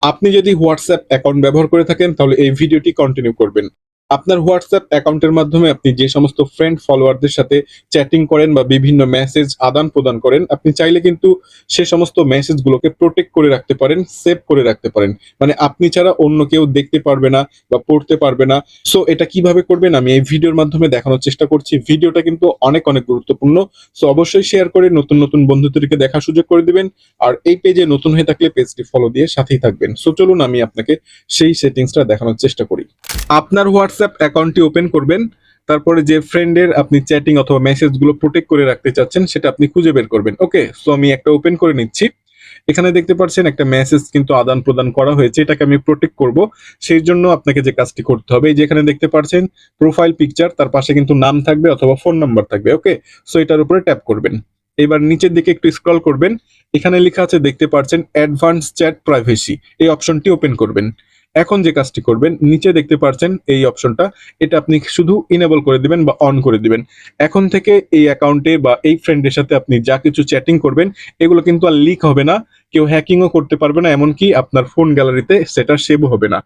আপনি যদি WhatsApp account ব্যবহার করে থাকেন তাহলে এই ভিডিওটি কন্টিনিউ করবেন। আপনার হোয়াটসঅ্যাপ অ্যাকাউন্টের মাধ্যমে আপনি যে সমস্ত ফ্রেন্ড ফলোয়ারদের সাথে চ্যাটিং করেন বা বিভিন্ন মেসেজ আদান-প্রদান করেন, আপনি চাইলে কিন্তু সে সমস্ত মেসেজগুলোকে প্রোটেক্ট করে রাখতে পারেন, সেভ করে রাখতে পারেন। মানে আপনি ছাড়া অন্য কেউ দেখতে পারবে না বা পড়তে পারবে না। সো এটা কিভাবে করবেন আমি এই ভিডিওর মাধ্যমে দেখানোর চেষ্টা করছি। ভিডিওটা কিন্তু অনেক, অনেক গুরুত্বপূর্ণ। সো অবশ্যই শেয়ার করে নতুন, নতুন বন্ধুদেরকে দেখার সুযোগ করে দিবেন। আর এই পেজে নতুন হয়ে থাকলে পেজটি ফলো দিয়ে সাথেই থাকবেন। সো চলুন আমি আপনাকে সেই সেটিংসটা দেখানোর চেষ্টা করি। আপনার হোয়াটসঅ্যাপ অ্যাকাউন্টটি ওপেন করবেন। তারপরে যে ফ্রেন্ডের আপনি চ্যাটিং অথবা মেসেজগুলো প্রোটেক্ট করে রাখতে চাচ্ছেন সেটা আপনি খুঁজে বের করবেন। ওকে? সো আমি একটা ওপেন করে নিচ্ছি। এখানে দেখতে পাচ্ছেন একটা মেসেজ কিন্তু আদান-প্রদান করা হয়েছে। এটাকে আমি প্রোটেক্ট করব। সেই জন্য আপনাকে যে কাজটি করতে হবে, এই যে এখানে দেখতে পাচ্ছেন প্রোফাইল পিকচার, তার পাশে কিন্তু নাম থাকবে অথবা ফোন নাম্বার থাকবে। ওকে? সো এটার উপরে ট্যাপ করবেন। এবার নিচের দিকে একটু স্ক্রল করবেন। এখানে লেখা আছে দেখতে পাচ্ছেন অ্যাডভান্স চ্যাট প্রাইভেসি। এই অপশনটি ওপেন করবেন। এখন যে কাজটি করবেন, নিচে দেখতে পাচ্ছেন এই অপশনটা, এটা আপনি শুধু ইনেবল করে দিবেন বা অন করে দিবেন। এখন থেকে এই অ্যাকাউন্টে বা এই ফ্রেন্ডের সাথে আপনি যা কিছু চ্যাটিং করবেন এগুলো কিন্তু আর লিক হবে না। কেউ হ্যাকিংও করতে পারবে না, এমনকি আপনার ফোন গ্যালারিতে সেটা সেভও হবে না।